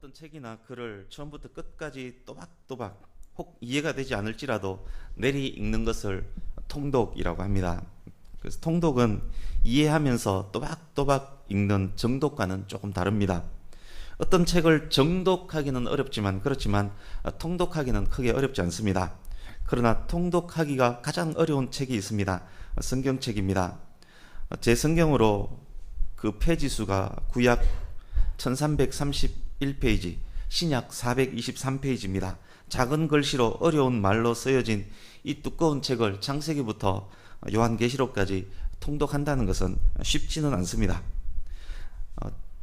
어떤 책이나 글을 처음부터 끝까지 또박또박 혹 이해가 되지 않을지라도 내리 읽는 것을 통독이라고 합니다. 그래서 통독은 이해하면서 또박또박 읽는 정독과는 조금 다릅니다. 어떤 책을 정독하기는 어렵지만 그렇지만 통독하기는 크게 어렵지 않습니다. 그러나 통독하기가 가장 어려운 책이 있습니다. 성경책입니다. 제 성경으로 그 페이지 수가 구약 1331페이지, 신약 423페이지입니다. 작은 글씨로 어려운 말로 쓰여진 이 두꺼운 책을 창세기부터 요한계시록까지 통독한다는 것은 쉽지는 않습니다.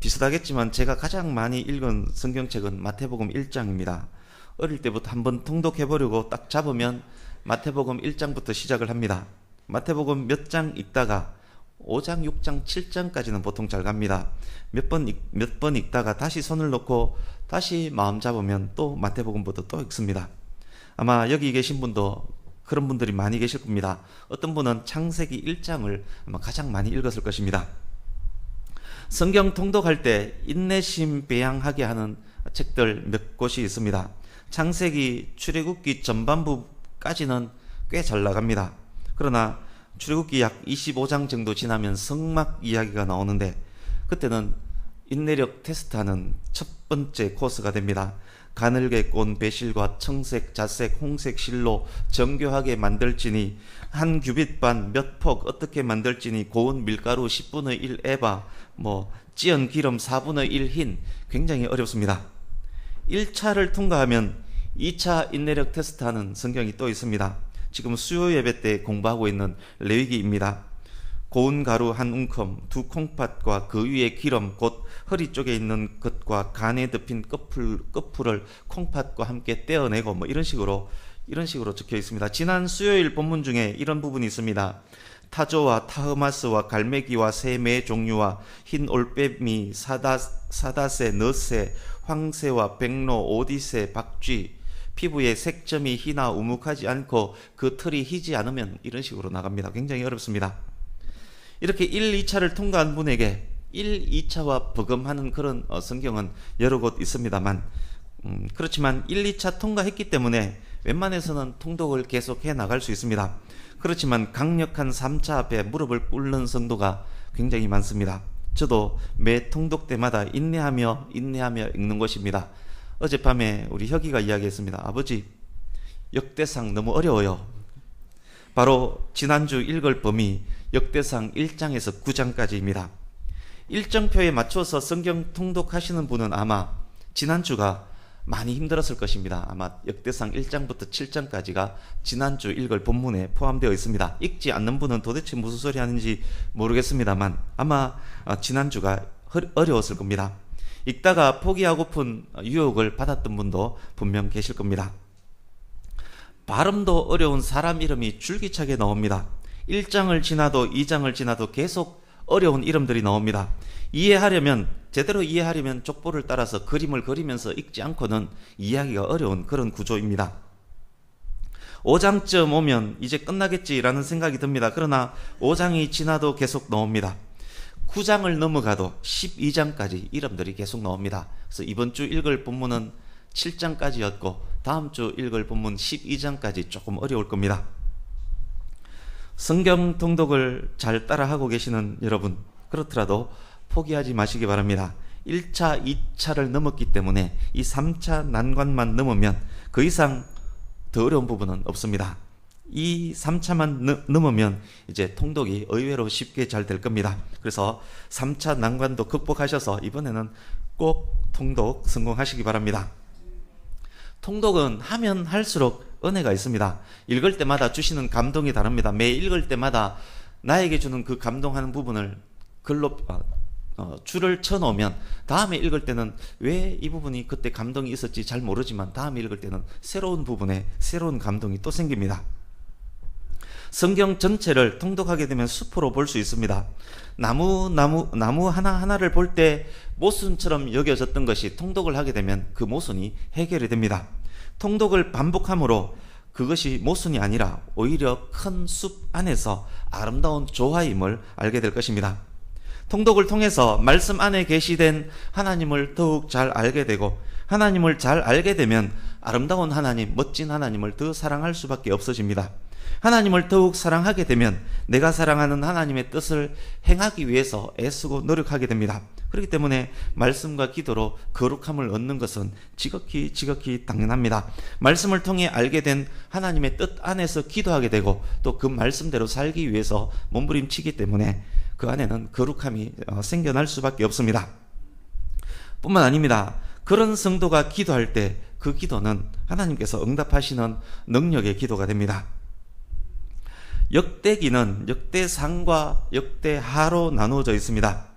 비슷하겠지만 제가 가장 많이 읽은 성경책은 마태복음 1장입니다. 어릴 때부터 한번 통독해보려고 딱 잡으면 마태복음 1장부터 시작을 합니다. 마태복음 몇 장 읽다가 5장, 6장, 7장까지는 보통 잘 갑니다. 몇 번 읽다가 다시 손을 놓고 다시 마음 잡으면 또 마태복음부터 또 읽습니다. 아마 여기 계신 분도 그런 분들이 많이 계실 겁니다. 어떤 분은 창세기 1장을 아마 가장 많이 읽었을 것입니다. 성경 통독할 때 인내심 배양하게 하는 책들 몇 곳이 있습니다. 창세기, 출애굽기 전반부까지는 꽤 잘 나갑니다. 그러나 출애굽기 약 25장 정도 지나면 성막 이야기가 나오는데 그때는 인내력 테스트하는 첫 번째 코스가 됩니다. 가늘게 꼰 배실과 청색, 자색, 홍색 실로 정교하게 만들지니 한 규빗 반 몇 폭 어떻게 만들지니 고운 밀가루 10분의 1 에바 찌은 기름 4분의 1 흰. 굉장히 어렵습니다. 1차를 통과하면 2차 인내력 테스트하는 성경이 또 있습니다. 지금 수요 예배 때 공부하고 있는 레위기입니다. 고운 가루 한 움큼, 두 콩팥과 그 위에 기름, 곧 허리 쪽에 있는 것과 간에 덮인 끝풀을 콩팥과 함께 떼어내고 이런 식으로 적혀 있습니다. 지난 수요일 본문 중에 이런 부분이 있습니다. 타조와 타흐마스와 갈매기와 새 매 종류와 흰 올빼미, 사다새, 너새, 황새와 백로, 오디새, 박쥐, 피부에 색점이 희나 우묵하지 않고 그 털이 희지 않으면 이런 식으로 나갑니다. 굉장히 어렵습니다. 이렇게 1, 2차를 통과한 분에게 1, 2차와 버금하는 그런 성경은 여러 곳 있습니다만 그렇지만 1, 2차 통과했기 때문에 웬만해서는 통독을 계속해 나갈 수 있습니다. 그렇지만 강력한 3차 앞에 무릎을 꿇는 성도가 굉장히 많습니다. 저도 매 통독 때마다 인내하며 읽는 것입니다. 어젯밤에 우리 혁이가 이야기했습니다. 아버지, 역대상 너무 어려워요. 바로 지난주 읽을 범위 역대상 1장에서 9장까지입니다. 일정표에 맞춰서 성경 통독하시는 분은 아마 지난주가 많이 힘들었을 것입니다. 아마 역대상 1장부터 7장까지가 지난주 읽을 본문에 포함되어 있습니다. 읽지 않는 분은 도대체 무슨 소리 하는지 모르겠습니다만 아마 지난주가 어려웠을 겁니다. 읽다가 포기하고픈 유혹을 받았던 분도 분명 계실 겁니다. 발음도 어려운 사람 이름이 줄기차게 나옵니다. 1장을 지나도 2장을 지나도 계속 어려운 이름들이 나옵니다. 제대로 이해하려면 족보를 따라서 그림을 그리면서 읽지 않고는 이해하기가 어려운 그런 구조입니다. 5장쯤 오면 이제 끝나겠지라는 생각이 듭니다. 그러나 5장이 지나도 계속 나옵니다. 9장을 넘어가도 12장까지 이름들이 계속 나옵니다. 그래서 이번 주 읽을 본문은 7장까지였고 다음 주 읽을 본문 12장까지 조금 어려울 겁니다. 성경 통독을 잘 따라하고 계시는 여러분, 그렇더라도 포기하지 마시기 바랍니다. 1차, 2차를 넘었기 때문에 이 3차 난관만 넘으면 그 이상 더 어려운 부분은 없습니다. 이 3차만 넘으면 이제 통독이 의외로 쉽게 잘 될 겁니다. 그래서 3차 난관도 극복하셔서 이번에는 꼭 통독 성공하시기 바랍니다. 통독은 하면 할수록 은혜가 있습니다. 읽을 때마다 주시는 감동이 다릅니다. 매 읽을 때마다 나에게 주는 그 감동하는 부분을 글로 줄을 쳐놓으면 다음에 읽을 때는 왜 이 부분이 그때 감동이 있었지 잘 모르지만 다음에 읽을 때는 새로운 부분에 새로운 감동이 또 생깁니다. 성경 전체를 통독하게 되면 숲으로 볼 수 있습니다. 나무 하나하나를 볼 때 모순처럼 여겨졌던 것이 통독을 하게 되면 그 모순이 해결이 됩니다. 통독을 반복함으로 그것이 모순이 아니라 오히려 큰 숲 안에서 아름다운 조화임을 알게 될 것입니다. 통독을 통해서 말씀 안에 계시된 하나님을 더욱 잘 알게 되고 하나님을 잘 알게 되면 아름다운 하나님, 멋진 하나님을 더 사랑할 수밖에 없어집니다. 하나님을 더욱 사랑하게 되면 내가 사랑하는 하나님의 뜻을 행하기 위해서 애쓰고 노력하게 됩니다. 그렇기 때문에 말씀과 기도로 거룩함을 얻는 것은 지극히 당연합니다. 말씀을 통해 알게 된 하나님의 뜻 안에서 기도하게 되고 또 그 말씀대로 살기 위해서 몸부림치기 때문에 그 안에는 거룩함이 생겨날 수밖에 없습니다. 뿐만 아닙니다. 그런 성도가 기도할 때 그 기도는 하나님께서 응답하시는 능력의 기도가 됩니다. 역대기는 역대상과 역대하로 나누어져 있습니다.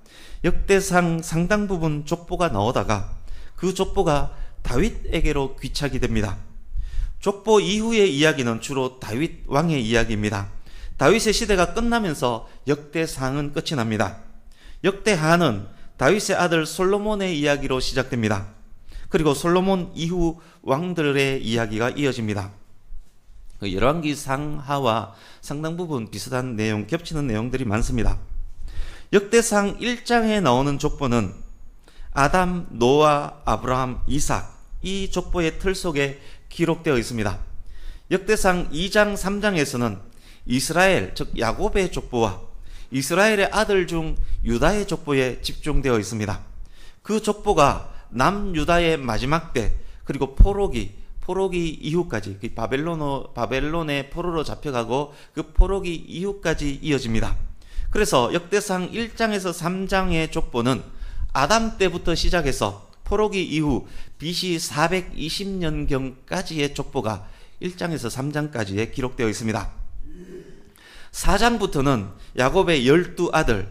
역대상 상당 부분 족보가 나오다가 그 족보가 다윗에게로 귀착이 됩니다. 족보 이후의 이야기는 주로 다윗 왕의 이야기입니다. 다윗의 시대가 끝나면서 역대상은 끝이 납니다. 역대하는 다윗의 아들 솔로몬의 이야기로 시작됩니다. 그리고 솔로몬 이후 왕들의 이야기가 이어집니다. 열왕기 상하와 상당 부분 비슷한 내용, 겹치는 내용들이 많습니다. 역대상 1장에 나오는 족보는 아담, 노아, 아브라함, 이삭, 이 족보의 틀 속에 기록되어 있습니다. 역대상 2장, 3장에서는 이스라엘, 즉 야곱의 족보와 이스라엘의 아들 중 유다의 족보에 집중되어 있습니다. 그 족보가 남유다의 마지막 때, 그리고 포로기 이후까지, 바벨론의 포로로 잡혀가고 그 포로기 이후까지 이어집니다. 그래서 역대상 1장에서 3장의 족보는 아담 때부터 시작해서 포로기 이후 BC 420년경까지의 족보가 1장에서 3장까지에 기록되어 있습니다. 4장부터는 야곱의 12아들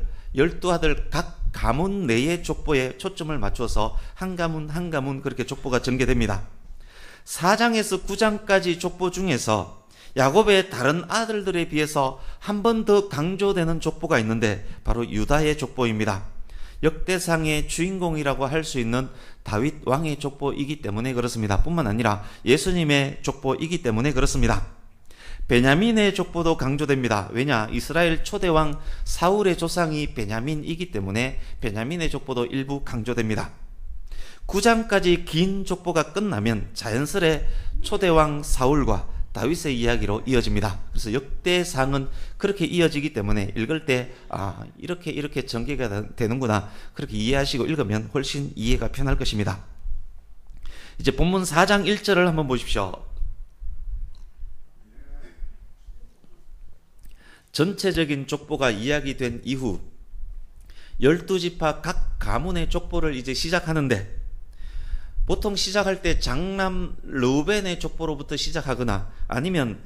각 가문 내의 족보에 초점을 맞춰서 한 가문 그렇게 족보가 전개됩니다. 4장에서 9장까지 족보 중에서 야곱의 다른 아들들에 비해서 한 번 더 강조되는 족보가 있는데 바로 유다의 족보입니다. 역대상의 주인공이라고 할 수 있는 다윗 왕의 족보이기 때문에 그렇습니다. 뿐만 아니라 예수님의 족보이기 때문에 그렇습니다. 베냐민의 족보도 강조됩니다. 왜냐? 이스라엘 초대왕 사울의 조상이 베냐민이기 때문에 베냐민의 족보도 일부 강조됩니다. 9장까지 긴 족보가 끝나면 자연스레 초대왕 사울과 다윗의 이야기로 이어집니다. 그래서 역대상은 그렇게 이어지기 때문에 읽을 때 이렇게 전개가 되는구나, 그렇게 이해하시고 읽으면 훨씬 이해가 편할 것입니다. 이제 본문 4장 1절을 한번 보십시오. 전체적인 족보가 이야기된 이후 12지파 각 가문의 족보를 이제 시작하는데, 보통 시작할 때 장남 르우벤의 족보로부터 시작하거나 아니면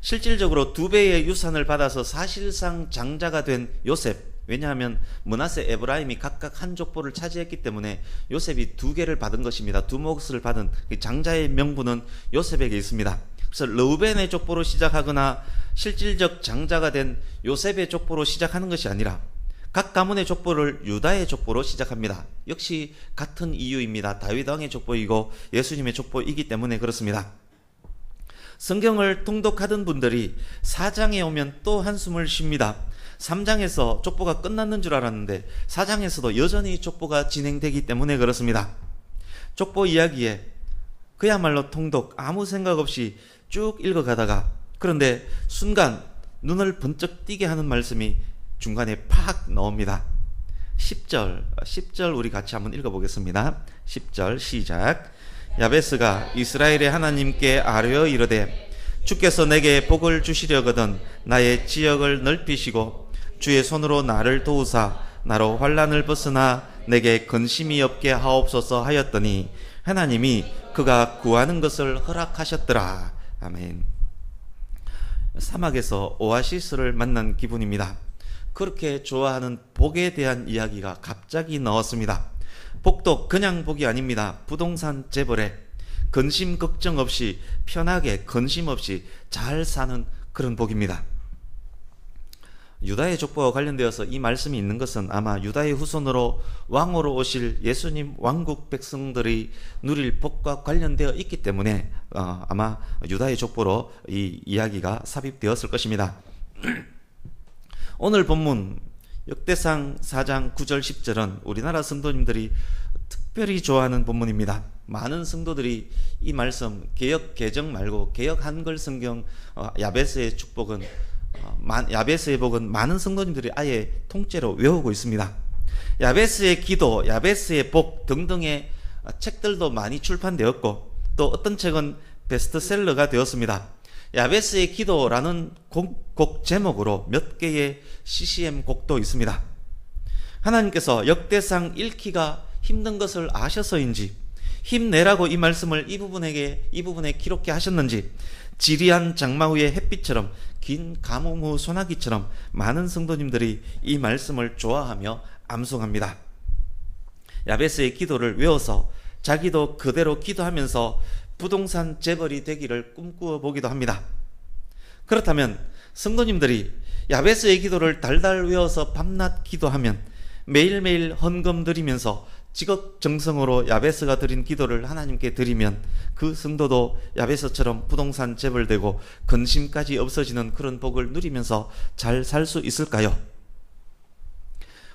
실질적으로 2배의 유산을 받아서 사실상 장자가 된 요셉, 왜냐하면 므낫세, 에브라임이 각각 한 족보를 차지했기 때문에 요셉이 2개를 받은 것입니다. 2몫을 받은 장자의 명분은 요셉에게 있습니다. 그래서 르우벤의 족보로 시작하거나 실질적 장자가 된 요셉의 족보로 시작하는 것이 아니라 각 가문의 족보를 유다의 족보로 시작합니다. 역시 같은 이유입니다. 다윗 왕의 족보이고 예수님의 족보이기 때문에 그렇습니다. 성경을 통독하던 분들이 4장에 오면 또 한숨을 쉽니다. 3장에서 족보가 끝났는 줄 알았는데 4장에서도 여전히 족보가 진행되기 때문에 그렇습니다. 족보 이야기에 그야말로 통독, 아무 생각 없이 쭉 읽어가다가, 그런데 순간 눈을 번쩍 띄게 하는 말씀이 중간에 팍 나옵니다. 10절 우리 같이 한번 읽어보겠습니다. 10절 시작. 야베스가 이스라엘의 하나님께 아뢰어 이르되 주께서 내게 복을 주시려거든 나의 지역을 넓히시고 주의 손으로 나를 도우사 나로 환난을 벗으나 내게 근심이 없게 하옵소서 하였더니 하나님이 그가 구하는 것을 허락하셨더라. 아멘. 사막에서 오아시스를 만난 기분입니다. 그렇게 좋아하는 복에 대한 이야기가 갑자기 나왔습니다. 복도 그냥 복이 아닙니다. 부동산 재벌에 근심 걱정 없이 편하게 근심 없이 잘 사는 그런 복입니다. 유다의 족보와 관련되어서 이 말씀이 있는 것은 아마 유다의 후손으로 왕으로 오실 예수님 왕국 백성들이 누릴 복과 관련되어 있기 때문에 아마 유다의 족보로 이 이야기가 삽입되었을 것입니다. 오늘 본문 역대상 4장 9절 10절은 우리나라 성도님들이 특별히 좋아하는 본문입니다. 많은 성도들이 이 말씀 개역 개정 말고 개역 한글 성경 야베스의 축복은 야베스의 복은 많은 성도님들이 아예 통째로 외우고 있습니다. 야베스의 기도, 야베스의 복 등등의 책들도 많이 출판되었고 또 어떤 책은 베스트셀러가 되었습니다. 야베스의 기도라는 곡 제목으로 몇 개의 CCM 곡도 있습니다. 하나님께서 역대상 읽기가 힘든 것을 아셔서인지 힘내라고 이 말씀을 이 부분에 기록해 하셨는지 지리한 장마 후의 햇빛처럼 긴 가뭄 후 소나기처럼 많은 성도님들이 이 말씀을 좋아하며 암송합니다. 야베스의 기도를 외워서 자기도 그대로 기도하면서 부동산 재벌이 되기를 꿈꾸어 보기도 합니다. 그렇다면 성도님들이 야베스의 기도를 달달 외워서 밤낮 기도하면 매일매일 헌금 드리면서 지극정성으로 야베스가 드린 기도를 하나님께 드리면 그 성도도 야베스처럼 부동산 재벌되고 근심까지 없어지는 그런 복을 누리면서 잘 살 수 있을까요?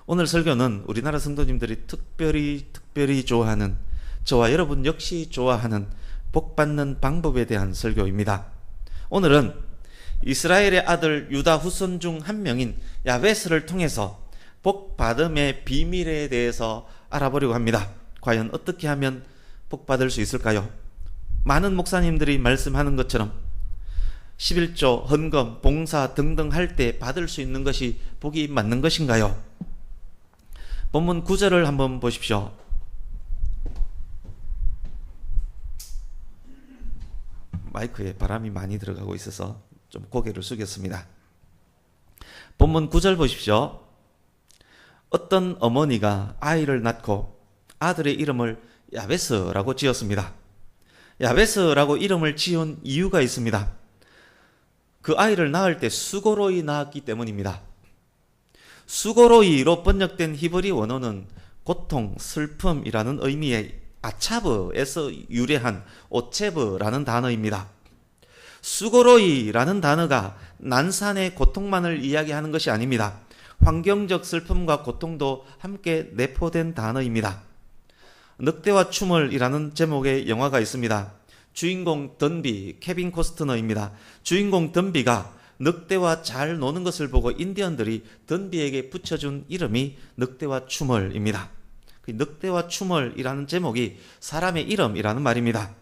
오늘 설교는 우리나라 성도님들이 특별히 좋아하는, 저와 여러분 역시 좋아하는 복받는 방법에 대한 설교입니다. 오늘은 이스라엘의 아들 유다 후손 중 한 명인 야베스를 통해서 복받음의 비밀에 대해서 알아보려고 합니다. 과연 어떻게 하면 복받을 수 있을까요? 많은 목사님들이 말씀하는 것처럼 11조, 헌금, 봉사 등등 할 때 받을 수 있는 것이 복이 맞는 것인가요? 본문 9절을 한번 보십시오. 마이크에 바람이 많이 들어가고 있어서 좀 고개를 숙였습니다. 본문 9절 보십시오. 어떤 어머니가 아이를 낳고 아들의 이름을 야베스라고 지었습니다. 야베스라고 이름을 지은 이유가 있습니다. 그 아이를 낳을 때 수고로이 낳았기 때문입니다. 수고로이로 번역된 히브리 원어는 고통, 슬픔이라는 의미의 아차브에서 유래한 오체브라는 단어입니다. 수고로이라는 단어가 난산의 고통만을 이야기하는 것이 아닙니다. 환경적 슬픔과 고통도 함께 내포된 단어입니다. 늑대와 춤을이라는 제목의 영화가 있습니다. 주인공 던비, 케빈 코스트너입니다. 주인공 던비가 늑대와 잘 노는 것을 보고 인디언들이 던비에게 붙여준 이름이 늑대와 춤을입니다. 늑대와 춤을이라는 제목이 사람의 이름이라는 말입니다.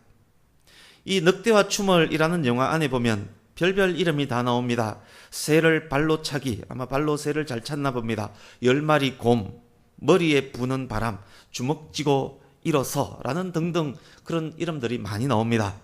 이 늑대와 춤을이라는 영화 안에 보면 별별 이름이 다 나옵니다. 새를 발로 차기, 아마 발로 새를 잘 찼나 봅니다. 10마리 곰, 머리에 부는 바람, 주먹 쥐고 일어서라는 등등 그런 이름들이 많이 나옵니다.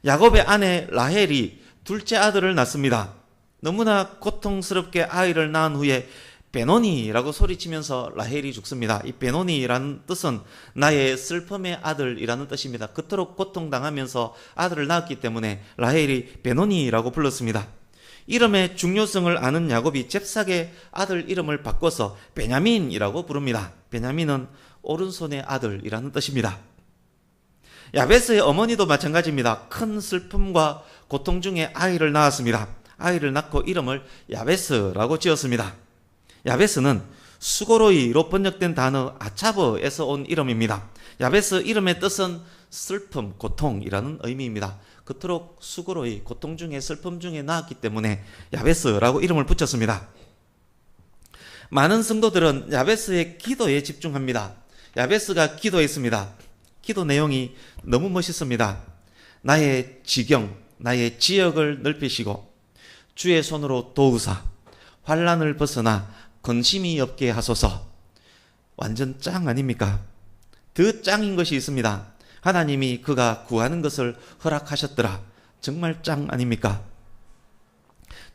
야곱의 아내 라헬이 둘째 아들을 낳습니다. 너무나 고통스럽게 아이를 낳은 후에 베노니라고 소리치면서 라헬이 죽습니다. 이 베노니라는 뜻은 나의 슬픔의 아들이라는 뜻입니다. 그토록 고통당하면서 아들을 낳았기 때문에 라헬이 베노니라고 불렀습니다. 이름의 중요성을 아는 야곱이 잽싸게 아들 이름을 바꿔서 베냐민이라고 부릅니다. 베냐민은 오른손의 아들이라는 뜻입니다. 야베스의 어머니도 마찬가지입니다. 큰 슬픔과 고통 중에 아이를 낳았습니다. 아이를 낳고 이름을 야베스라고 지었습니다. 야베스는 수고로이로 번역된 단어 아차브에서 온 이름입니다. 야베스 이름의 뜻은 슬픔, 고통이라는 의미입니다. 그토록 수고로이, 고통 중에 슬픔 중에 낳았기 때문에 야베스라고 이름을 붙였습니다. 많은 성도들은 야베스의 기도에 집중합니다. 야베스가 기도했습니다. 기도 내용이 너무 멋있습니다. 나의 지경, 나의 지역을 넓히시고 주의 손으로 도우사 환난을 벗어나 근심이 없게 하소서. 완전 짱 아닙니까? 더 짱인 것이 있습니다. 하나님이 그가 구하는 것을 허락하셨더라. 정말 짱 아닙니까?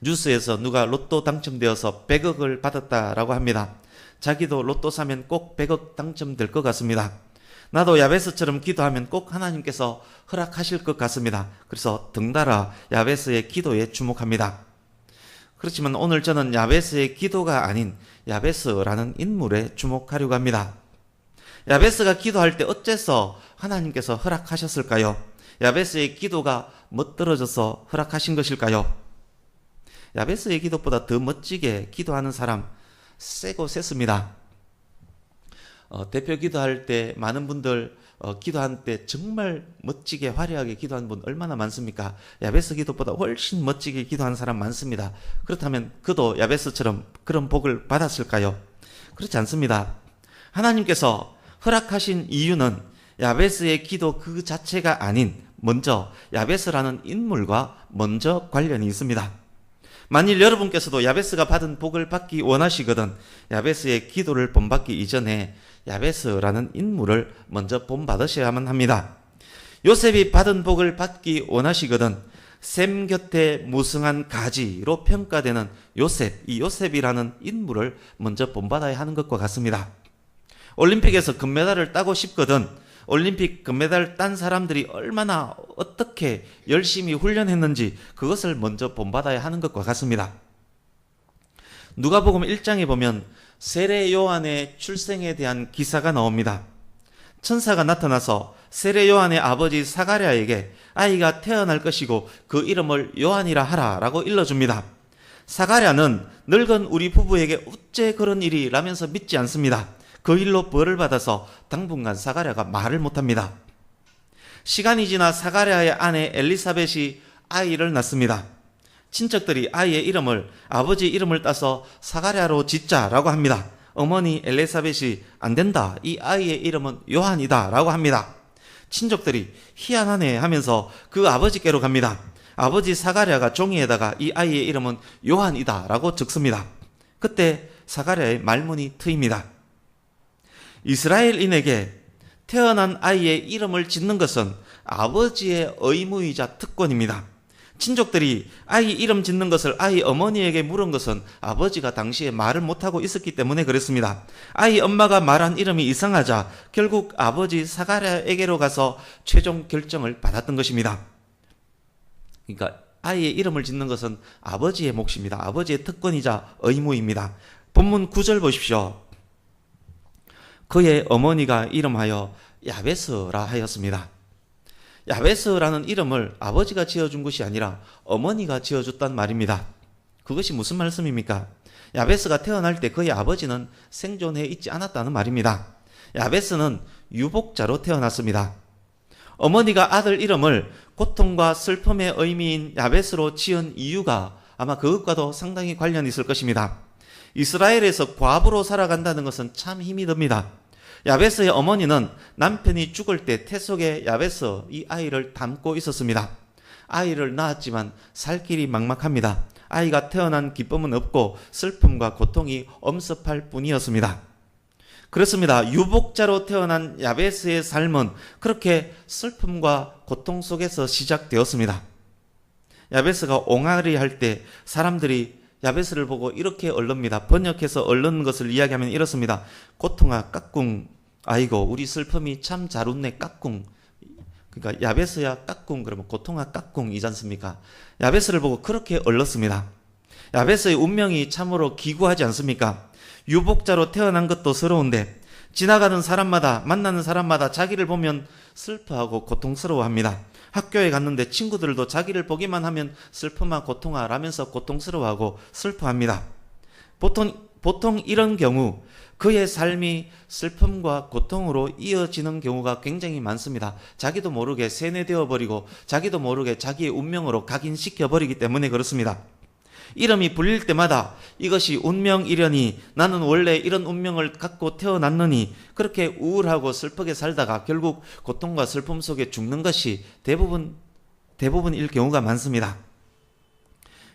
뉴스에서 누가 로또 당첨되어서 100억을 받았다라고 합니다. 자기도 로또 사면 꼭 100억 당첨될 것 같습니다. 나도 야베스처럼 기도하면 꼭 하나님께서 허락하실 것 같습니다. 그래서 덩달아 야베스의 기도에 주목합니다. 그렇지만 오늘 저는 야베스의 기도가 아닌 야베스라는 인물에 주목하려고 합니다. 야베스가 기도할 때 어째서 하나님께서 허락하셨을까요? 야베스의 기도가 멋들어져서 허락하신 것일까요? 야베스의 기도보다 더 멋지게 기도하는 사람 세고 셌습니다. 대표 기도할 때 많은 분들 기도할 때 정말 멋지게 화려하게 기도하는 분 얼마나 많습니까? 야베스 기도보다 훨씬 멋지게 기도하는 사람 많습니다. 그렇다면 그도 야베스처럼 그런 복을 받았을까요? 그렇지 않습니다. 하나님께서 허락하신 이유는 야베스의 기도 그 자체가 아닌 먼저 야베스라는 인물과 먼저 관련이 있습니다. 만일 여러분께서도 야베스가 받은 복을 받기 원하시거든 야베스의 기도를 본받기 이전에 야베스라는 인물을 먼저 본받으셔야만 합니다. 요셉이 받은 복을 받기 원하시거든 셈 곁에 무성한 가지로 평가되는 요셉, 이 요셉이라는 인물을 먼저 본받아야 하는 것과 같습니다. 올림픽에서 금메달을 따고 싶거든 올림픽 금메달을 딴 사람들이 얼마나 어떻게 열심히 훈련했는지 그것을 먼저 본받아야 하는 것과 같습니다. 누가복음 1장에 보면 세례 요한의 출생에 대한 기사가 나옵니다. 천사가 나타나서 세례 요한의 아버지 사가랴에게 아이가 태어날 것이고 그 이름을 요한이라 하라 라고 일러줍니다. 사가랴는 늙은 우리 부부에게 어째 그런 일이 라면서 믿지 않습니다. 그 일로 벌을 받아서 당분간 사가랴가 말을 못합니다. 시간이 지나 사가랴의 아내 엘리사벳이 아이를 낳습니다. 친척들이 아이의 이름을 아버지 이름을 따서 사가랴로 짓자라고 합니다. 어머니 엘리사벳이 안 된다. 이 아이의 이름은 요한이다 라고 합니다. 친족들이 희한하네 하면서 그 아버지께로 갑니다. 아버지 사가랴가 종이에다가 이 아이의 이름은 요한이다 라고 적습니다. 그때 사가랴의 말문이 트입니다. 이스라엘인에게 태어난 아이의 이름을 짓는 것은 아버지의 의무이자 특권입니다. 친족들이 아이 이름 짓는 것을 아이 어머니에게 물은 것은 아버지가 당시에 말을 못하고 있었기 때문에 그랬습니다. 아이 엄마가 말한 이름이 이상하자 결국 아버지 사가랴에게로 가서 최종 결정을 받았던 것입니다. 그러니까 아이의 이름을 짓는 것은 아버지의 몫입니다. 아버지의 특권이자 의무입니다. 본문 9절 보십시오. 그의 어머니가 이름하여 야베스라 하였습니다. 야베스라는 이름을 아버지가 지어준 것이 아니라 어머니가 지어줬단 말입니다. 그것이 무슨 말씀입니까? 야베스가 태어날 때 그의 아버지는 생존해 있지 않았다는 말입니다. 야베스는 유복자로 태어났습니다. 어머니가 아들 이름을 고통과 슬픔의 의미인 야베스로 지은 이유가 아마 그것과도 상당히 관련이 있을 것입니다. 이스라엘에서 과부로 살아간다는 것은 참 힘이 듭니다. 야베스의 어머니는 남편이 죽을 때 태속에 야베스 이 아이를 담고 있었습니다. 아이를 낳았지만 살 길이 막막합니다. 아이가 태어난 기쁨은 없고 슬픔과 고통이 엄습할 뿐이었습니다. 그렇습니다. 유복자로 태어난 야베스의 삶은 그렇게 슬픔과 고통 속에서 시작되었습니다. 야베스가 옹알이 할 때 사람들이 야베스를 보고 이렇게 얼릅니다. 번역해서 얼른 것을 이야기하면 이렇습니다. 고통아 까꿍 아이고 우리 슬픔이 참 잘 웃네 까꿍. 그러니까 야베스야 까꿍 그러면 고통아 까꿍이지 않습니까? 야베스를 보고 그렇게 얼렀습니다. 야베스의 운명이 참으로 기구하지 않습니까? 유복자로 태어난 것도 서러운데 지나가는 사람마다 만나는 사람마다 자기를 보면 슬퍼하고 고통스러워합니다. 학교에 갔는데 친구들도 자기를 보기만 하면 슬픔아 고통아 라면서 고통스러워하고 슬퍼합니다. 보통 이런 경우 그의 삶이 슬픔과 고통으로 이어지는 경우가 굉장히 많습니다. 자기도 모르게 세뇌되어 버리고 자기도 모르게 자기의 운명으로 각인시켜 버리기 때문에 그렇습니다. 이름이 불릴 때마다 이것이 운명이려니 나는 원래 이런 운명을 갖고 태어났느니 그렇게 우울하고 슬프게 살다가 결국 고통과 슬픔 속에 죽는 것이 대부분일 경우가 많습니다.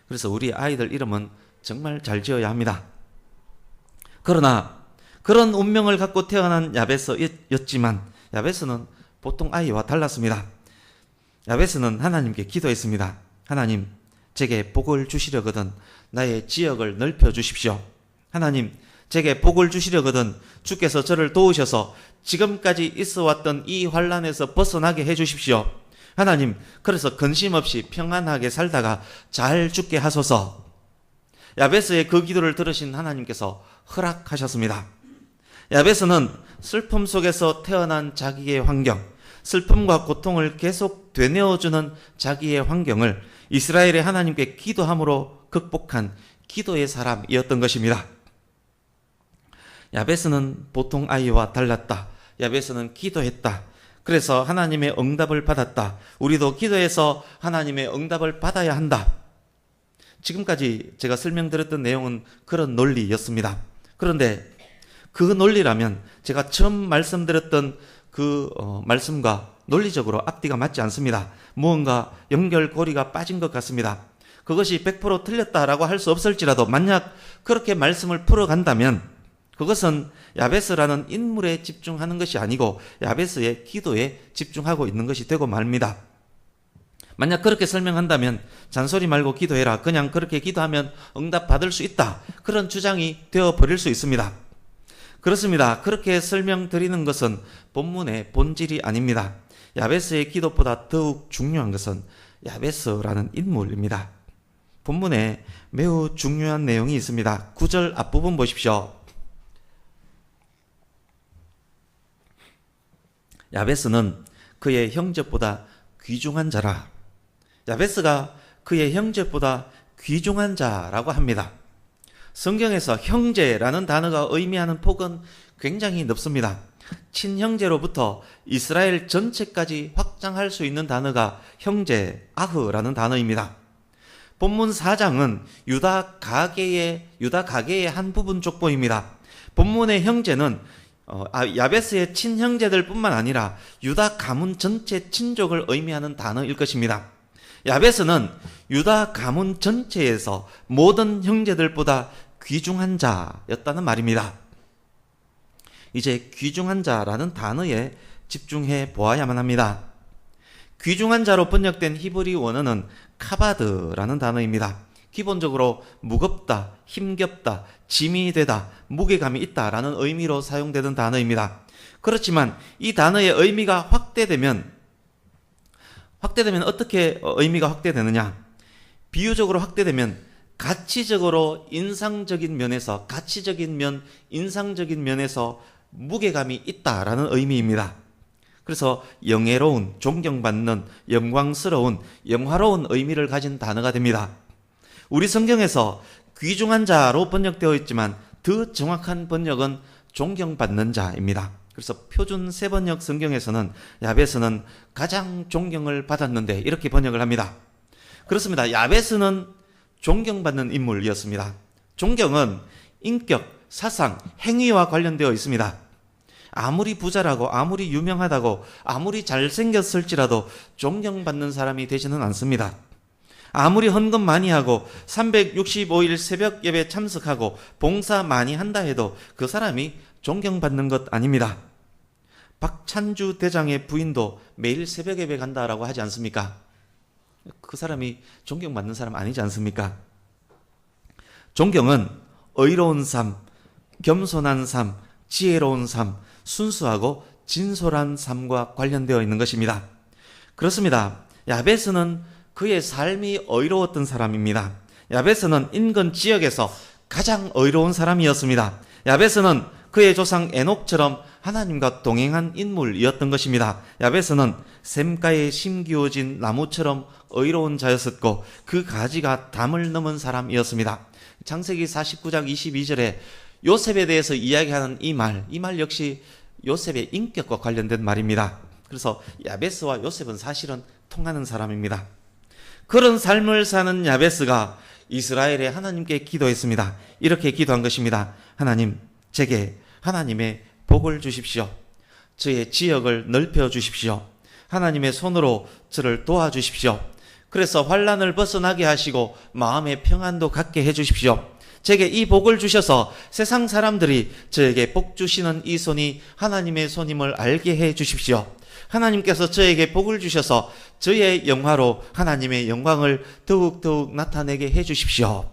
그래서 우리 아이들 이름은 정말 잘 지어야 합니다. 그러나 그런 운명을 갖고 태어난 야베스였지만 야베스는 보통 아이와 달랐습니다. 야베스는 하나님께 기도했습니다. 하나님 제게 복을 주시려거든 나의 지역을 넓혀 주십시오. 하나님 제게 복을 주시려거든 주께서 저를 도우셔서 지금까지 있어왔던 이 환난에서 벗어나게 해주십시오. 하나님 그래서 근심 없이 평안하게 살다가 잘 죽게 하소서. 야베스의 그 기도를 들으신 하나님께서 허락하셨습니다. 야베스는 슬픔 속에서 태어난 자기의 환경, 슬픔과 고통을 계속 되뇌어주는 자기의 환경을 이스라엘의 하나님께 기도함으로 극복한 기도의 사람이었던 것입니다. 야베스는 보통 아이와 달랐다. 야베스는 기도했다. 그래서 하나님의 응답을 받았다. 우리도 기도해서 하나님의 응답을 받아야 한다. 지금까지 제가 설명드렸던 내용은 그런 논리였습니다. 그런데 그 논리라면 제가 처음 말씀드렸던 그 말씀과 논리적으로 앞뒤가 맞지 않습니다. 무언가 연결고리가 빠진 것 같습니다. 그것이 100% 틀렸다라고 할 수 없을지라도 만약 그렇게 말씀을 풀어간다면 그것은 야베스라는 인물에 집중하는 것이 아니고 야베스의 기도에 집중하고 있는 것이 되고 말입니다. 만약 그렇게 설명한다면 잔소리 말고 기도해라. 그냥 그렇게 기도하면 응답 받을 수 있다. 그런 주장이 되어버릴 수 있습니다. 그렇습니다. 그렇게 설명드리는 것은 본문의 본질이 아닙니다. 야베스의 기도보다 더욱 중요한 것은 야베스라는 인물입니다. 본문에 매우 중요한 내용이 있습니다. 9절 앞부분 보십시오. 야베스는 그의 형제보다 귀중한 자라. 야베스가 그의 형제보다 귀중한 자라고 합니다. 성경에서 형제라는 단어가 의미하는 폭은 굉장히 넓습니다. 친형제로부터 이스라엘 전체까지 확장할 수 있는 단어가 형제, 아흐라는 단어입니다. 본문 4장은 유다 가계의 한 부분 족보입니다. 본문의 형제는 야베스의 친형제들 뿐만 아니라 유다 가문 전체 친족을 의미하는 단어일 것입니다. 야베스는 유다 가문 전체에서 모든 형제들보다 귀중한 자였다는 말입니다. 이제 귀중한 자라는 단어에 집중해 보아야만 합니다. 귀중한 자로 번역된 히브리 원어는 카바드라는 단어입니다. 기본적으로 무겁다, 힘겹다, 짐이 되다, 무게감이 있다라는 의미로 사용되는 단어입니다. 그렇지만 이 단어의 의미가 확대되면 어떻게 의미가 확대되느냐? 비유적으로 확대되면 가치적인 인상적인 면에서 무게감이 있다라는 의미입니다. 그래서 영예로운, 존경받는, 영광스러운, 영화로운 의미를 가진 단어가 됩니다. 우리 성경에서 귀중한 자로 번역되어 있지만 더 정확한 번역은 존경받는 자입니다. 그래서 표준 세번역 성경에서는 야베스는 가장 존경을 받았는데 이렇게 번역을 합니다. 그렇습니다. 야베스는 존경받는 인물이었습니다. 존경은 인격, 사상, 행위와 관련되어 있습니다. 아무리 부자라고, 아무리 유명하다고, 아무리 잘생겼을지라도 존경받는 사람이 되지는 않습니다. 아무리 헌금 많이 하고 365일 새벽 예배 참석하고 봉사 많이 한다 해도 그 사람이 존경받는 것 아닙니다. 박찬주 대장의 부인도 매일 새벽 예배 간다라고 하지 않습니까? 그 사람이 존경받는 사람 아니지 않습니까? 존경은 의로운 삶, 겸손한 삶, 지혜로운 삶, 순수하고 진솔한 삶과 관련되어 있는 것입니다. 그렇습니다. 야베스는 그의 삶이 의로웠던 사람입니다. 야베스는 인근 지역에서 가장 의로운 사람이었습니다. 야베스는 그의 조상 에녹처럼 하나님과 동행한 인물이었던 것입니다. 야베스는 샘가에 심기워진 나무처럼 의로운 자였었고 그 가지가 담을 넘은 사람이었습니다. 창세기 49장 22절에 요셉에 대해서 이야기하는 이 말 역시 요셉의 인격과 관련된 말입니다. 그래서 야베스와 요셉은 사실은 통하는 사람입니다. 그런 삶을 사는 야베스가 이스라엘의 하나님께 기도했습니다. 이렇게 기도한 것입니다. 하나님, 제게 하나님의 복을 주십시오. 저의 지역을 넓혀 주십시오. 하나님의 손으로 저를 도와주십시오. 그래서 환난을 벗어나게 하시고 마음의 평안도 갖게 해주십시오. 제게 이 복을 주셔서 세상 사람들이 저에게 복 주시는 이 손이 하나님의 손임을 알게 해 주십시오. 하나님께서 저에게 복을 주셔서 저의 영화로 하나님의 영광을 더욱더욱 나타내게 해 주십시오.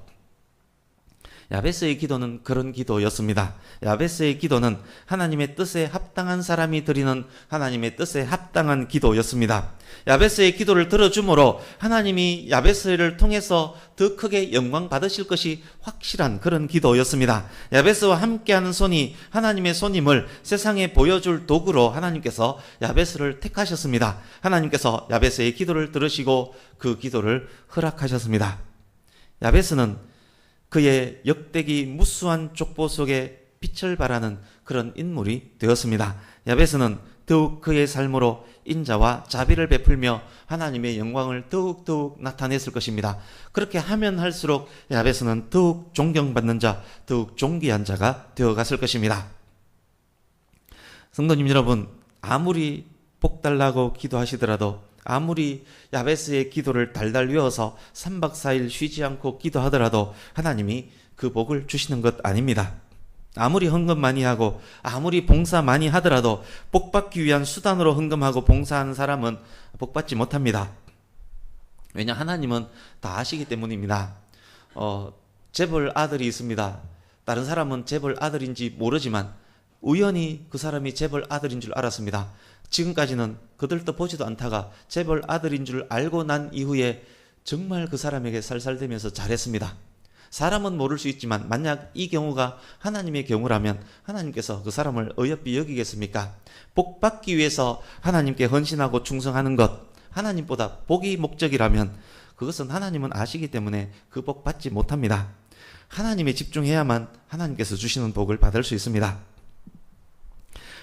야베스의 기도는 그런 기도였습니다. 야베스의 기도는 하나님의 뜻에 합당한 사람이 드리는 하나님의 뜻에 합당한 기도였습니다. 야베스의 기도를 들어주므로 하나님이 야베스를 통해서 더 크게 영광 받으실 것이 확실한 그런 기도였습니다. 야베스와 함께하는 손이 하나님의 손임을 세상에 보여줄 도구로 하나님께서 야베스를 택하셨습니다. 하나님께서 야베스의 기도를 들으시고 그 기도를 허락하셨습니다. 야베스는 그의 역대기 무수한 족보 속에 빛을 발하는 그런 인물이 되었습니다. 야베스는 더욱 그의 삶으로 인자와 자비를 베풀며 하나님의 영광을 더욱 나타냈을 것입니다. 그렇게 하면 할수록 야베스는 더욱 존경받는 자, 더욱 존귀한 자가 되어갔을 것입니다. 성도님 여러분, 아무리 복 달라고 기도하시더라도, 아무리 야베스의 기도를 달달 외워서 3박 4일 쉬지 않고 기도하더라도 하나님이 그 복을 주시는 것 아닙니다. 아무리 헌금 많이 하고 아무리 봉사 많이 하더라도 복 받기 위한 수단으로 헌금하고 봉사하는 사람은 복 받지 못합니다. 왜냐, 하나님은 다 아시기 때문입니다. 재벌 아들이 있습니다. 다른 사람은 재벌 아들인지 모르지만 우연히 그 사람이 재벌 아들인 줄 알았습니다. 지금까지는 그들도 보지도 않다가 재벌 아들인 줄 알고 난 이후에 정말 그 사람에게 살살대면서 잘했습니다. 사람은 모를 수 있지만 만약 이 경우가 하나님의 경우라면 하나님께서 그 사람을 어여삐 여기겠습니까? 복 받기 위해서 하나님께 헌신하고 충성하는 것, 하나님보다 복이 목적이라면 그것은 하나님은 아시기 때문에 그 복 받지 못합니다. 하나님에 집중해야만 하나님께서 주시는 복을 받을 수 있습니다.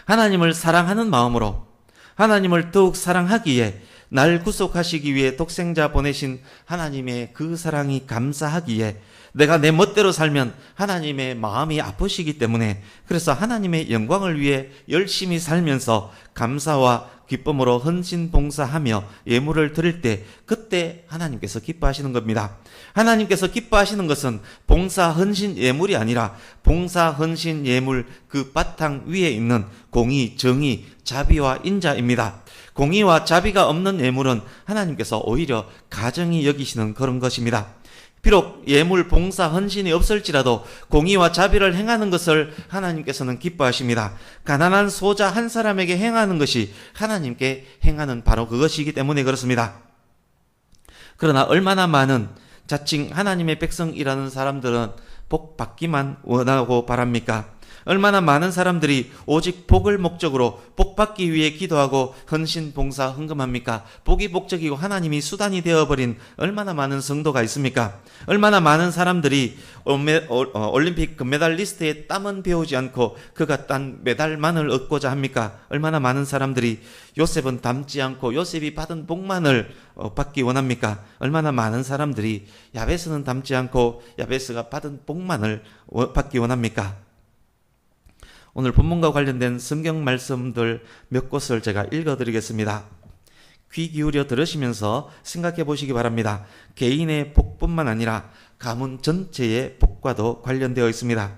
하나님을 사랑하는 마음으로, 하나님을 더욱 사랑하기에, 날 구속하시기 위해 독생자 보내신 하나님의 그 사랑이 감사하기에, 내가 내 멋대로 살면 하나님의 마음이 아프시기 때문에, 그래서 하나님의 영광을 위해 열심히 살면서 감사와 기쁨으로 헌신 봉사하며 예물을 드릴 때, 그때 하나님께서 기뻐하시는 겁니다. 하나님께서 기뻐하시는 것은 봉사 헌신 예물이 아니라 봉사 헌신 예물 그 바탕 위에 있는 공의, 정의, 자비와 인자입니다. 공의와 자비가 없는 예물은 하나님께서 오히려 가정이 여기시는 그런 것입니다. 비록 예물, 봉사, 헌신이 없을지라도 공의와 자비를 행하는 것을 하나님께서는 기뻐하십니다. 가난한 소자 한 사람에게 행하는 것이 하나님께 행하는 바로 그것이기 때문에 그렇습니다. 그러나 얼마나 많은 자칭 하나님의 백성이라는 사람들은 복 받기만 원하고 바랍니까? 얼마나 많은 사람들이 오직 복을 목적으로 복 받기 위해 기도하고 헌신, 봉사, 헌금합니까? 복이 목적이고 하나님이 수단이 되어버린 얼마나 많은 성도가 있습니까? 얼마나 많은 사람들이 올림픽 금메달리스트의 땀은 배우지 않고 그가 딴 메달만을 얻고자 합니까? 얼마나 많은 사람들이 요셉은 닮지 않고 요셉이 받은 복만을 받기 원합니까? 얼마나 많은 사람들이 야베스는 닮지 않고 야베스가 받은 복만을 받기 원합니까? 오늘 본문과 관련된 성경 말씀들 몇 곳을 제가 읽어드리겠습니다. 귀 기울여 들으시면서 생각해 보시기 바랍니다. 개인의 복뿐만 아니라 가문 전체의 복과도 관련되어 있습니다.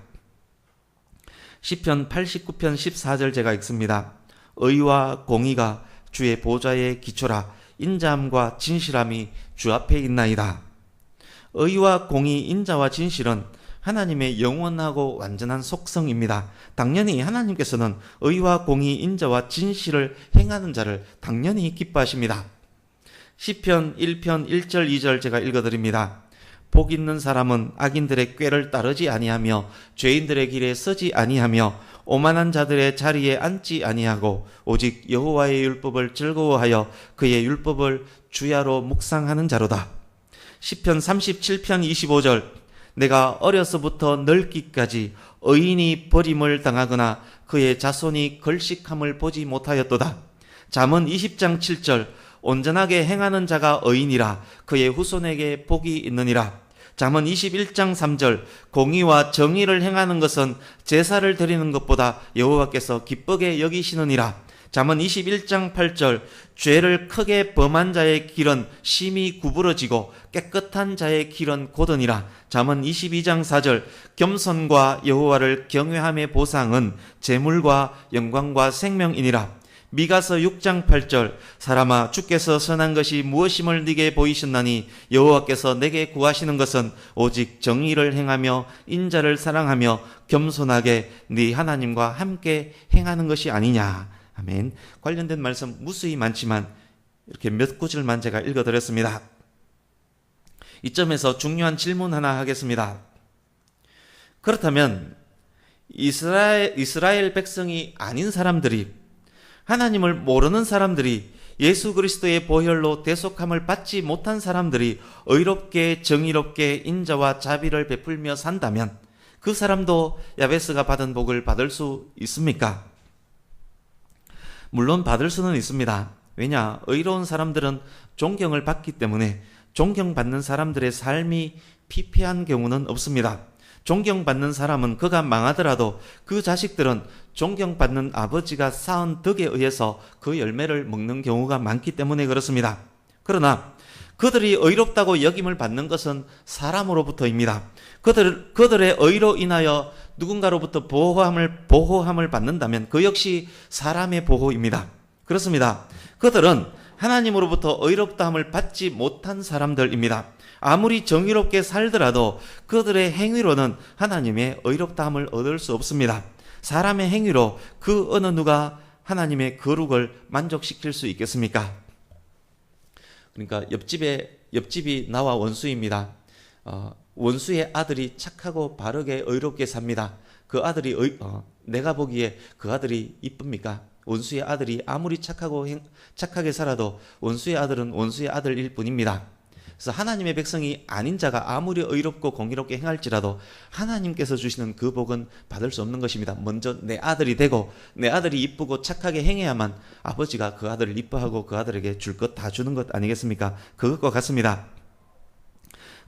시편 89편 14절 제가 읽습니다. 의와 공의가 주의 보좌의 기초라. 인자함과 진실함이 주 앞에 있나이다. 의와 공의, 인자와 진실은 하나님의 영원하고 완전한 속성입니다. 당연히 하나님께서는 의와 공의, 인자와 진실을 행하는 자를 당연히 기뻐하십니다. 시편 1편 1절 2절 제가 읽어드립니다. 복 있는 사람은 악인들의 꾀를 따르지 아니하며 죄인들의 길에 서지 아니하며 오만한 자들의 자리에 앉지 아니하고 오직 여호와의 율법을 즐거워하여 그의 율법을 주야로 묵상하는 자로다. 시편 37편 25절 내가 어려서부터 늙기까지 의인이 버림을 당하거나 그의 자손이 걸식함을 보지 못하였도다. 잠언 20장 7절 온전하게 행하는 자가 의인이라 그의 후손에게 복이 있느니라. 잠언 21장 3절 공의와 정의를 행하는 것은 제사를 드리는 것보다 여호와께서 기쁘게 여기시느니라. 잠언 21장 8절 죄를 크게 범한 자의 길은 심히 구부러지고 깨끗한 자의 길은 곧으니라. 잠언 22장 4절 겸손과 여호와를 경외함의 보상은 재물과 영광과 생명이니라. 미가서 6장 8절 사람아 주께서 선한 것이 무엇임을 네게 보이셨나니 여호와께서 내게 구하시는 것은 오직 정의를 행하며 인자를 사랑하며 겸손하게 네 하나님과 함께 행하는 것이 아니냐. 아멘. 관련된 말씀 무수히 많지만 이렇게 몇 구절만 제가 읽어드렸습니다. 이점에서 중요한 질문 하나 하겠습니다. 그렇다면 이스라엘 백성이 아닌 사람들이, 하나님을 모르는 사람들이, 예수 그리스도의 보혈로 대속함을 받지 못한 사람들이 의롭게 정의롭게 인자와 자비를 베풀며 산다면 그 사람도 야베스가 받은 복을 받을 수 있습니까? 물론 받을 수는 있습니다. 왜냐? 의로운 사람들은 존경을 받기 때문에 존경받는 사람들의 삶이 피폐한 경우는 없습니다. 존경받는 사람은 그가 망하더라도 그 자식들은 존경받는 아버지가 쌓은 덕에 의해서 그 열매를 먹는 경우가 많기 때문에 그렇습니다. 그러나 그들이 의롭다고 여김을 받는 것은 사람으로부터입니다. 그들의 의로 인하여 누군가로부터 보호함을 받는다면 그 역시 사람의 보호입니다. 그렇습니다. 그들은 하나님으로부터 의롭다함을 받지 못한 사람들입니다. 아무리 정의롭게 살더라도 그들의 행위로는 하나님의 의롭다함을 얻을 수 없습니다. 사람의 행위로 그 어느 누가 하나님의 거룩을 만족시킬 수 있겠습니까? 그러니까 옆집이 나와 원수입니다. 원수의 아들이 착하고 바르게 의롭게 삽니다. 그 아들이 내가 보기에 그 아들이 이쁩니까? 원수의 아들이 아무리 착하게 살아도 원수의 아들은 원수의 아들일 뿐입니다. 그래서 하나님의 백성이 아닌 자가 아무리 의롭고 공의롭게 행할지라도 하나님께서 주시는 그 복은 받을 수 없는 것입니다. 먼저 내 아들이 되고 내 아들이 이쁘고 착하게 행해야만 아버지가 그 아들을 이뻐하고 그 아들에게 줄 것 다 주는 것 아니겠습니까? 그것과 같습니다.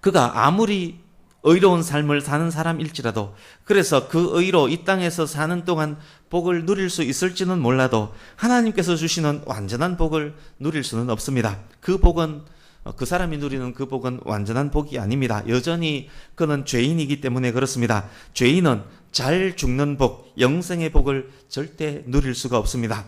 그가 아무리 의로운 삶을 사는 사람일지라도, 그래서 그 의로 이 땅에서 사는 동안 복을 누릴 수 있을지는 몰라도 하나님께서 주시는 완전한 복을 누릴 수는 없습니다. 그 사람이 누리는 그 복은 완전한 복이 아닙니다. 여전히 그는 죄인이기 때문에 그렇습니다. 죄인은 잘 죽는 복, 영생의 복을 절대 누릴 수가 없습니다.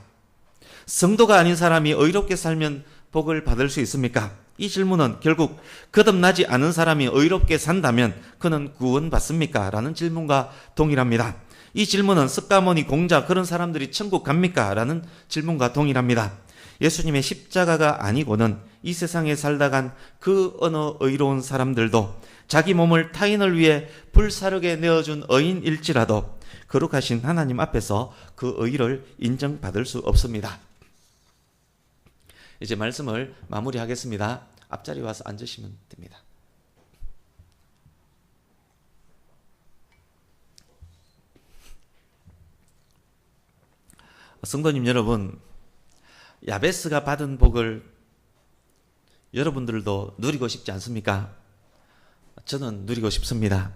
성도가 아닌 사람이 의롭게 살면 복을 받을 수 있습니까? 이 질문은 결국 거듭나지 않은 사람이 의롭게 산다면 그는 구원받습니까? 라는 질문과 동일합니다. 이 질문은 습가모니, 공자 그런 사람들이 천국 갑니까? 라는 질문과 동일합니다. 예수님의 십자가가 아니고는 이 세상에 살다 간 그 어느 의로운 사람들도 자기 몸을 타인을 위해 불사르게 내어준 의인일지라도 거룩하신 하나님 앞에서 그 의를 인정받을 수 없습니다. 이제 말씀을 마무리하겠습니다. 앞자리 와서 앉으시면 됩니다. 성도님 여러분, 야베스가 받은 복을 여러분들도 누리고 싶지 않습니까? 저는 누리고 싶습니다.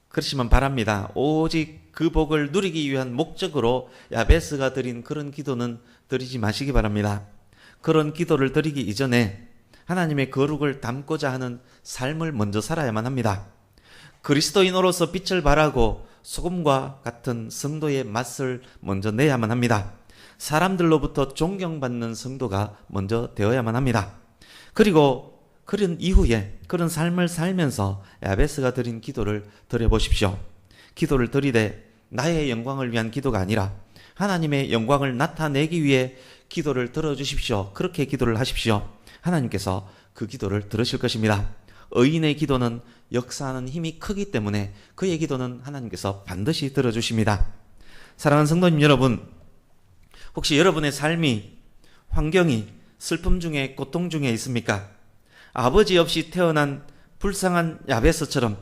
그렇지만 바랍니다. 오직 그 복을 누리기 위한 목적으로 야베스가 드린 그런 기도는 드리지 마시기 바랍니다. 그런 기도를 드리기 이전에 하나님의 거룩을 담고자 하는 삶을 먼저 살아야만 합니다. 그리스도인으로서 빛을 발하고 소금과 같은 성도의 맛을 먼저 내야만 합니다. 사람들로부터 존경받는 성도가 먼저 되어야만 합니다. 그리고 그런 이후에 그런 삶을 살면서 야베스가 드린 기도를 드려보십시오. 기도를 드리되 나의 영광을 위한 기도가 아니라 하나님의 영광을 나타내기 위해 기도를 들어주십시오. 그렇게 기도를 하십시오. 하나님께서 그 기도를 들으실 것입니다. 의인의 기도는 역사하는 힘이 크기 때문에 그의 기도는 하나님께서 반드시 들어주십니다. 사랑하는 성도님 여러분, 혹시 여러분의 삶이, 환경이 슬픔 중에 고통 중에 있습니까? 아버지 없이 태어난 불쌍한 야베스처럼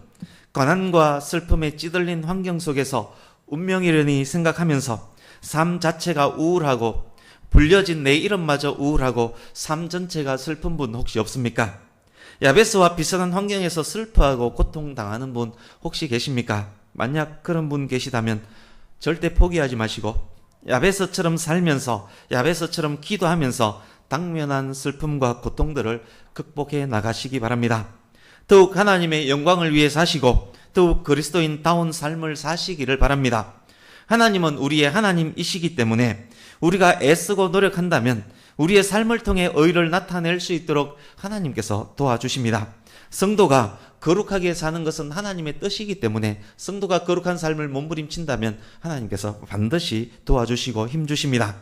고난과 슬픔에 찌들린 환경 속에서 운명이려니 생각하면서 삶 자체가 우울하고 불려진 내 이름마저 우울하고 삶 전체가 슬픈 분 혹시 없습니까? 야베스와 비슷한 환경에서 슬퍼하고 고통당하는 분 혹시 계십니까? 만약 그런 분 계시다면 절대 포기하지 마시고 야베스처럼 살면서, 야베스처럼 기도하면서 당면한 슬픔과 고통들을 극복해 나가시기 바랍니다. 더욱 하나님의 영광을 위해 사시고 더욱 그리스도인다운 삶을 사시기를 바랍니다. 하나님은 우리의 하나님이시기 때문에 우리가 애쓰고 노력한다면 우리의 삶을 통해 의를 나타낼 수 있도록 하나님께서 도와주십니다. 성도가 거룩하게 사는 것은 하나님의 뜻이기 때문에 성도가 거룩한 삶을 몸부림친다면 하나님께서 반드시 도와주시고 힘주십니다.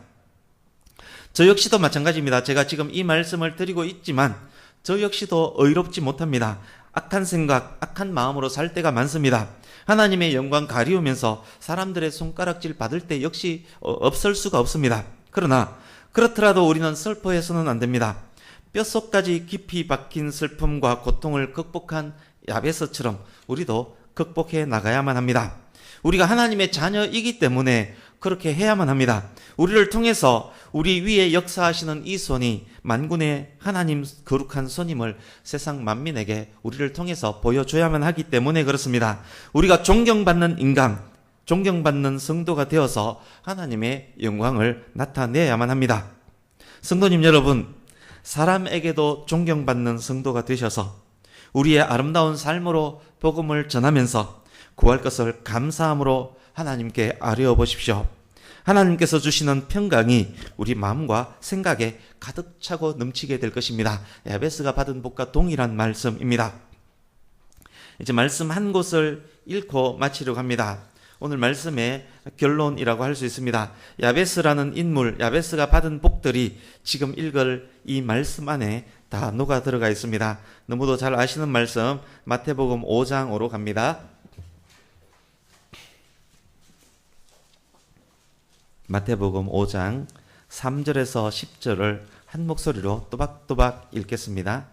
저 역시도 마찬가지입니다. 제가 지금 이 말씀을 드리고 있지만 저 역시도 의롭지 못합니다. 악한 생각, 악한 마음으로 살 때가 많습니다. 하나님의 영광 가리우면서 사람들의 손가락질 받을 때 역시 없을 수가 없습니다. 그러나 그렇더라도 우리는 슬퍼해서는 안 됩니다. 뼛속까지 깊이 박힌 슬픔과 고통을 극복한 야베스처럼 우리도 극복해 나가야만 합니다. 우리가 하나님의 자녀이기 때문에 그렇게 해야만 합니다. 우리를 통해서 우리 위에 역사하시는 이 손이 만군의 하나님 거룩한 손임을 세상 만민에게 우리를 통해서 보여줘야만 하기 때문에 그렇습니다. 우리가 존경받는 인간, 존경받는 성도가 되어서 하나님의 영광을 나타내야만 합니다. 성도님 여러분, 사람에게도 존경받는 성도가 되셔서 우리의 아름다운 삶으로 복음을 전하면서 구할 것을 감사함으로 하나님께 아뢰어 보십시오. 하나님께서 주시는 평강이 우리 마음과 생각에 가득 차고 넘치게 될 것입니다. 야베스가 받은 복과 동일한 말씀입니다. 이제 말씀 한 곳을 읽고 마치려고 합니다. 오늘 말씀의 결론이라고 할 수 있습니다. 야베스라는 인물, 야베스가 받은 복들이 지금 읽을 이 말씀 안에 다 녹아 들어가 있습니다. 너무도 잘 아시는 말씀 마태복음 5장으로 갑니다. 마태복음 5장 3절에서 10절을 한 목소리로 또박또박 읽겠습니다.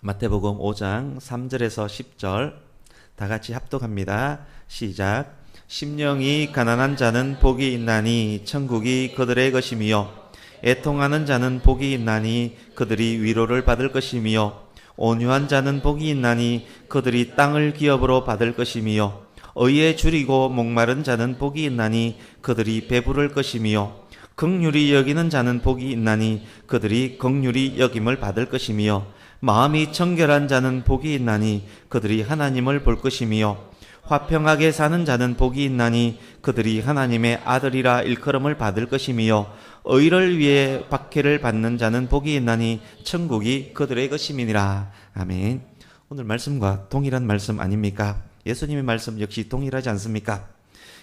마태복음 5장 3절에서 10절 다 같이 합독합니다. 시작. 심령이 가난한 자는 복이 있나니 천국이 그들의 것이며 애통하는 자는 복이 있나니 그들이 위로를 받을 것이며 온유한 자는 복이 있나니 그들이 땅을 기업으로 받을 것이며 의에 줄이고 목마른 자는 복이 있나니 그들이 배부를 것이며 긍휼히 여기는 자는 복이 있나니 그들이 긍휼히 여김을 받을 것이며 마음이 청결한 자는 복이 있나니 그들이 하나님을 볼 것이며 화평하게 사는 자는 복이 있나니 그들이 하나님의 아들이라 일컬음을 받을 것이며 의를 위해 박해를 받는 자는 복이 있나니 천국이 그들의 것임이니라. 아멘. 오늘 말씀과 동일한 말씀 아닙니까? 예수님의 말씀 역시 동일하지 않습니까?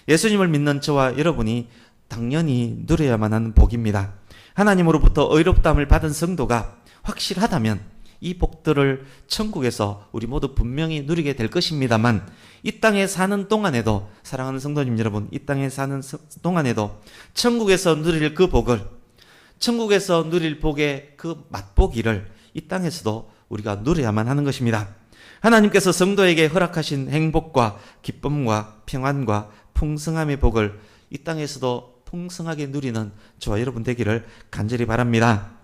예수님을 믿는 저와 여러분이 당연히 누려야만 하는 복입니다. 하나님으로부터 의롭다함을 받은 성도가 확실하다면 이 복들을 천국에서 우리 모두 분명히 누리게 될 것입니다만 이 땅에 사는 동안에도, 사랑하는 성도님 여러분, 이 땅에 사는 동안에도 천국에서 누릴 그 복을, 천국에서 누릴 복의 그 맛보기를 이 땅에서도 우리가 누려야만 하는 것입니다. 하나님께서 성도에게 허락하신 행복과 기쁨과 평안과 풍성함의 복을 이 땅에서도 풍성하게 누리는 저와 여러분 되기를 간절히 바랍니다.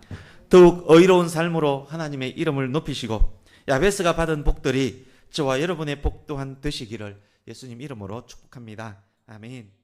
더욱 의로운 삶으로 하나님의 이름을 높이시고 야베스가 받은 복들이 저와 여러분의 복 또한 되시기를 예수님 이름으로 축복합니다. 아멘.